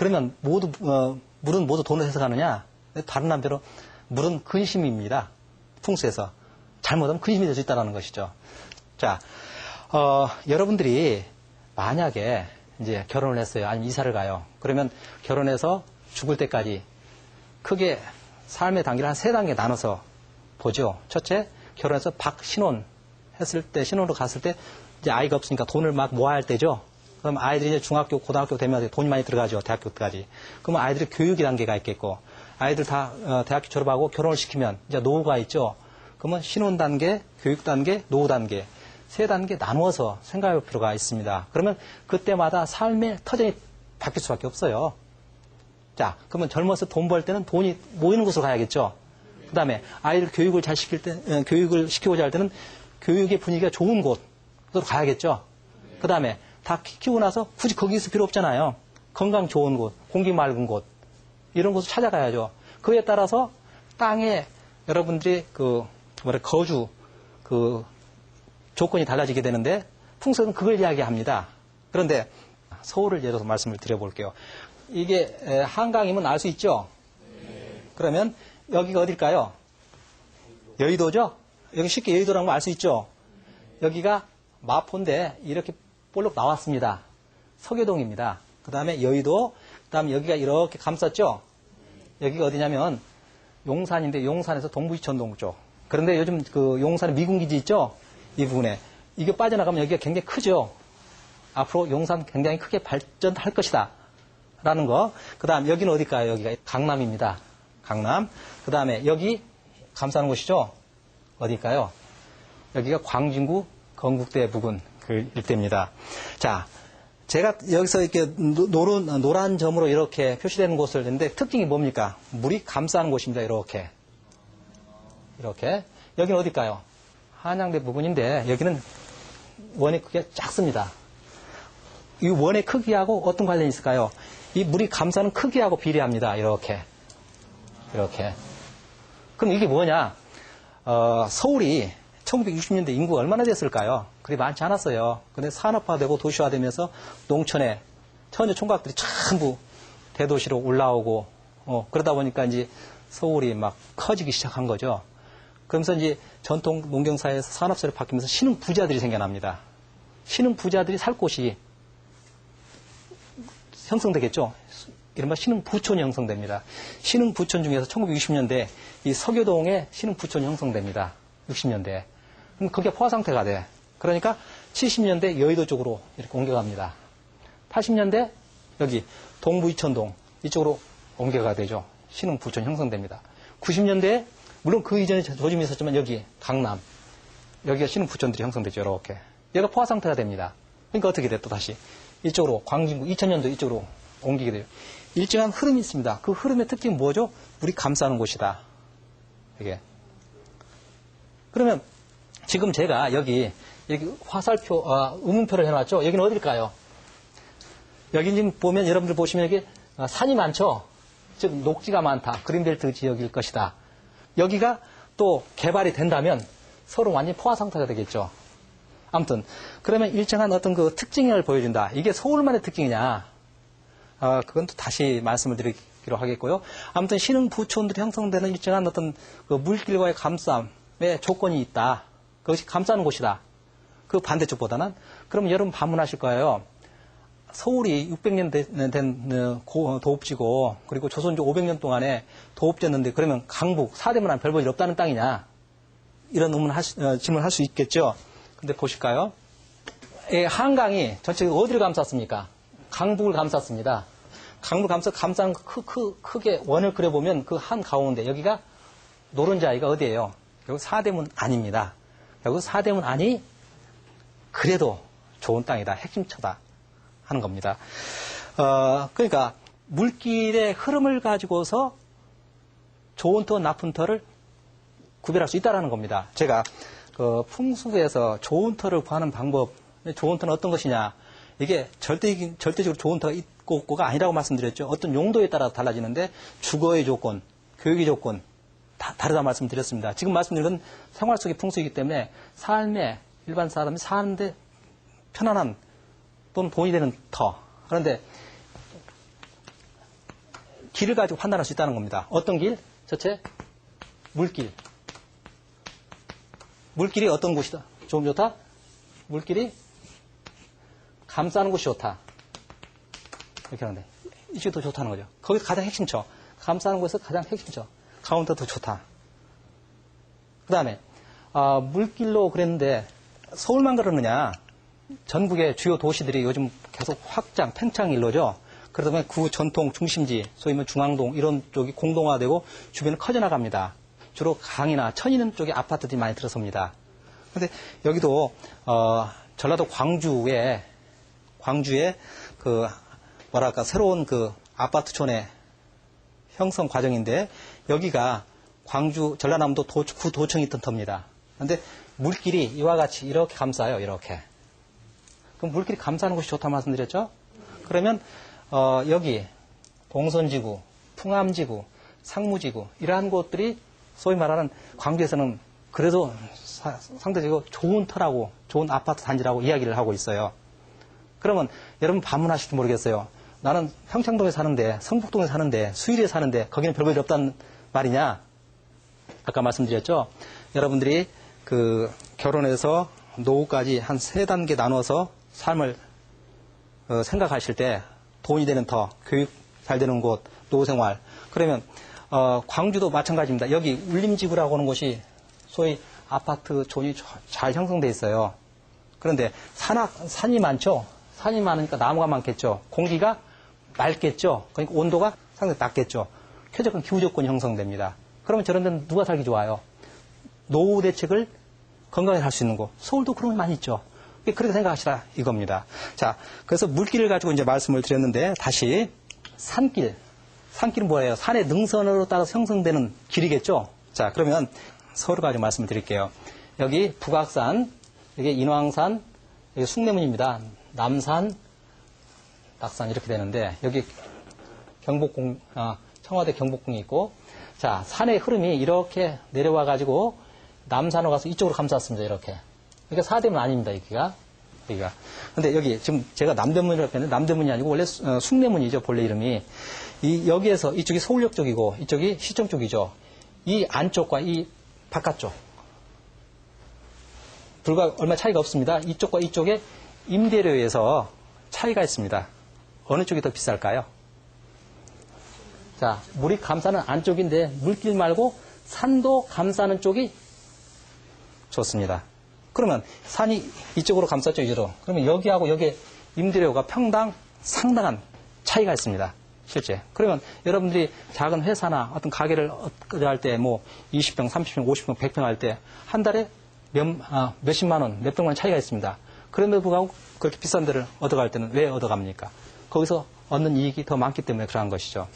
그러면 물은 모두 돈을 해석하느냐? 다른 한대로 물은 근심입니다. 풍수에서. 잘못하면 근심이 될 수 있다는 것이죠. 자, 여러분들이 만약에 이제 결혼을 했어요. 아니면 이사를 가요. 그러면 결혼해서 죽을 때까지 크게 삶의 단계를 한 3단계 나눠서 보죠. 첫째, 결혼해서 신혼 했을 때, 신혼으로 갔을 때 이제 아이가 없으니까 돈을 막 모아야 할 때죠. 그럼 아이들이 이제 중학교, 고등학교 되면 돈이 많이 들어가죠. 대학교 때까지. 그러면 아이들이 교육의 단계가 있겠고, 아이들 다 대학교 졸업하고 결혼을 시키면 이제 노후가 있죠. 그러면 신혼 단계, 교육 단계, 노후 단계, 3단계 나누어서 생각할 필요가 있습니다. 그러면 그때마다 삶의 터전이 바뀔 수밖에 없어요. 자, 그러면 젊어서 돈 벌 때는 돈이 모이는 곳으로 가야겠죠. 그 다음에 아이들 교육을 잘 시킬 때, 교육을 시키고자 할 때는 교육의 분위기가 좋은 곳으로 가야겠죠. 그 다음에 다 키우고 나서 굳이 거기 있을 필요 없잖아요. 건강 좋은 곳, 공기 맑은 곳, 이런 곳을 찾아가야죠. 그에 따라서 땅에 여러분들이 거주, 조건이 달라지게 되는데, 풍수는 그걸 이야기합니다. 그런데 서울을 예로 들어서 말씀을 드려볼게요. 이게 한강이면 알 수 있죠? 그러면 여기가 어딜까요? 여의도죠? 여기 쉽게 여의도라는 거 알 수 있죠? 여기가 마포인데 이렇게 볼록 나왔습니다. 서교동입니다. 그 다음에 여의도, 그 다음에 여기가 이렇게 감쌌죠? 여기가 어디냐면 용산인데 용산에서 동부이천동 쪽. 그런데 요즘 용산에 미군기지 있죠? 이 부분에. 이게 빠져나가면 여기가 굉장히 크죠? 앞으로 용산 굉장히 크게 발전할 것이다. 라는 거. 그 다음 여기는 어딜까요? 여기가 강남입니다. 강남. 그 다음에 여기 감싸는 곳이죠? 어딜까요? 여기가 광진구 건국대 부근 그 일대입니다. 자, 제가 여기서 이렇게 노란 점으로 이렇게 표시되는 곳을 했는데 특징이 뭡니까? 물이 감싸는 곳입니다. 이렇게. 이렇게. 여기는 어딜까요? 한양대 부근인데 여기는 원의 크기가 작습니다. 이 원의 크기하고 어떤 관련이 있을까요? 이 물이 감싸는 크기하고 비례합니다. 이렇게. 이렇게. 그럼 이게 뭐냐? 서울이 1960년대 인구가 얼마나 됐을까요? 그리 많지 않았어요. 근데 산업화되고 도시화되면서 농촌에 처녀 총각들이 전부 대도시로 올라오고, 그러다 보니까 이제 서울이 막 커지기 시작한 거죠. 그러면서 이제 전통 농경사회에서 산업사회로 바뀌면서 신흥 부자들이 생겨납니다. 신흥 부자들이 살 곳이 형성되겠죠. 이른바 신흥 부촌이 형성됩니다. 신흥 부촌 중에서 1960년대 이 서교동에 신흥 부촌이 형성됩니다. 60년대. 그럼 그게 포화 상태가 돼. 그러니까 70년대 여의도 쪽으로 이렇게 옮겨갑니다. 80년대 여기 동부 이천동 이쪽으로 옮겨가 되죠. 신흥 부촌이 형성됩니다. 90년대에 물론 그 이전에 조짐이 있었지만 여기 강남 여기가 신흥 부촌들이 형성되죠. 이렇게. 얘가 포화 상태가 됩니다. 그러니까 어떻게 돼? 또 다시 이쪽으로 광진구 2000년도 이쪽으로 옮기게 돼요. 일정한 흐름이 있습니다. 그 흐름의 특징은 뭐죠? 물이 감싸는 곳이다. 이게. 그러면 지금 제가 여기 화살표, 의문표를 해놨죠? 여기는 어딜까요? 여기 지금 보면 여러분들 보시면 여기 산이 많죠? 즉 녹지가 많다. 그린벨트 지역일 것이다. 여기가 또 개발이 된다면 서로 완전히 포화 상태가 되겠죠. 아무튼 그러면 일정한 어떤 그 특징을 보여준다. 이게 서울만의 특징이냐? 그건 또 다시 말씀을 드리기로 하겠고요. 아무튼 신흥 부촌들이 형성되는 일정한 어떤 그 물길과의 감싸움의 조건이 있다. 그것이 감싸는 곳이다. 그 반대쪽보다는. 그럼 여러분 반문하실 거예요. 서울이 600년 된 도읍지고 그리고 조선조 500년 동안에 도읍지였는데 그러면 강북, 사대문안 별 볼 일 없다는 땅이냐? 이런 질문을 할 수 있겠죠. 근데 보실까요? 한강이 전체적으로 어디를 감쌌습니까? 강북을 감쌌습니다. 강북을 감싼 크게 원을 그려보면 그 한 가운데 여기가 노른자이가 어디예요? 여기 사대문 안입니다. 여기 사대문 안이 그래도 좋은 땅이다. 핵심처다. 하는 겁니다. 그러니까 물길의 흐름을 가지고서 좋은 터, 나쁜 터를 구별할 수 있다는 겁니다. 제가 풍수에서 좋은 터를 구하는 방법, 좋은 터는 어떤 것이냐? 이게 절대적으로 좋은 터가 있고 없고가 아니라고 말씀드렸죠. 어떤 용도에 따라 달라지는데 주거의 조건, 교육의 조건 다 다르다 말씀드렸습니다. 지금 말씀드린 건 생활 속의 풍수이기 때문에 삶에 일반 사람이 사는데 편안한 또는 돈이 되는 터. 그런데 길을 가지고 판단할 수 있다는 겁니다. 어떤 길? 첫째, 물길. 물길이 어떤 곳이다? 좀 좋다? 물길이 감싸는 곳이 좋다. 이렇게 하는데, 이쪽이 더 좋다는 거죠. 거기서 가장 핵심처. 감싸는 곳에서 가장 핵심처. 가운데가 더 좋다. 그 다음에, 물길로 그랬는데, 서울만 그러느냐? 전국의 주요 도시들이 요즘 계속 확장, 팽창 일로죠. 그러다 보면 구 전통 중심지, 소위 말해 중앙동 이런 쪽이 공동화되고 주변은 커져나갑니다. 주로 강이나 천 있는 쪽에 아파트들이 많이 들어섭니다. 그런데 여기도 전라도 광주에 그 뭐랄까 새로운 그 아파트촌의 형성 과정인데 여기가 광주 전라남도 구 도청이 있던 터입니다. 그런데 물길이 이와 같이 이렇게 감싸요. 이렇게. 그럼 물길이 감싸는 곳이 좋다고 말씀드렸죠? 그러면 여기 동선지구, 풍암지구, 상무지구 이러한 곳들이 소위 말하는 광주에서는 그래도 상대적으로 좋은 터라고 좋은 아파트 단지라고 이야기를 하고 있어요. 그러면 여러분 반문하실지 모르겠어요. 나는 평창동에 사는데 성북동에 사는데 수일에 사는데 거기는 별볼일 없다는 말이냐? 아까 말씀드렸죠. 여러분들이 그 결혼해서 노후까지 한 3단계 나눠서 삶을 생각하실 때 돈이 되는 터, 교육 잘 되는 곳, 노후생활. 그러면 광주도 마찬가지입니다. 여기 울림지구라고 하는 곳이 소위 아파트 존이 잘 형성되어 있어요. 그런데 산이 많죠. 산이 많으니까 나무가 많겠죠. 공기가 맑겠죠. 그러니까 온도가 상당히 낮겠죠. 쾌적한 기후조건이 형성됩니다. 그러면 저런 데는 누가 살기 좋아요? 노후 대책을 건강하게 할 수 있는 곳. 서울도 그런 게 많이 있죠. 그렇게 생각하시라 이겁니다. 자, 그래서 물길을 가지고 이제 말씀을 드렸는데 다시 산길. 산길은 뭐예요? 산의 능선으로 따라서 형성되는 길이겠죠. 자, 그러면 서울을 가지고 말씀을 드릴게요. 여기 북악산, 여기 인왕산, 여기 숭례문입니다. 남산, 낙산 이렇게 되는데 여기 청와대 경복궁이 있고 자, 산의 흐름이 이렇게 내려와 가지고 남산으로 가서 이쪽으로 감쌌습니다. 이렇게. 그러니까 사대문 아닙니다. 여기가. 근데 여기 지금 제가 남대문이라고 했는데 남대문이 아니고 원래 숭례문이죠. 본래 이름이. 여기에서 이쪽이 서울역 쪽이고 이쪽이 시청 쪽이죠. 이 안쪽과 이 바깥쪽. 불과 얼마 차이가 없습니다. 이쪽과 이쪽에 임대료에서 차이가 있습니다. 어느 쪽이 더 비쌀까요? 자, 물이 감싸는 안쪽인데 물길 말고 산도 감싸는 쪽이 좋습니다. 그러면 산이 이쪽으로 감쌌죠, 이쪽으로. 그러면 여기하고 여기 임대료가 평당 상당한 차이가 있습니다. 실제. 그러면 여러분들이 작은 회사나 어떤 가게를 할 때 뭐 20평, 30평, 50평, 100평 할 때 한 달에 몇십만 원, 몇백만 원 차이가 있습니다. 그럼에도 불구하고 그렇게 비싼 데를 얻어갈 때는 왜 얻어갑니까? 거기서 얻는 이익이 더 많기 때문에 그러한 것이죠.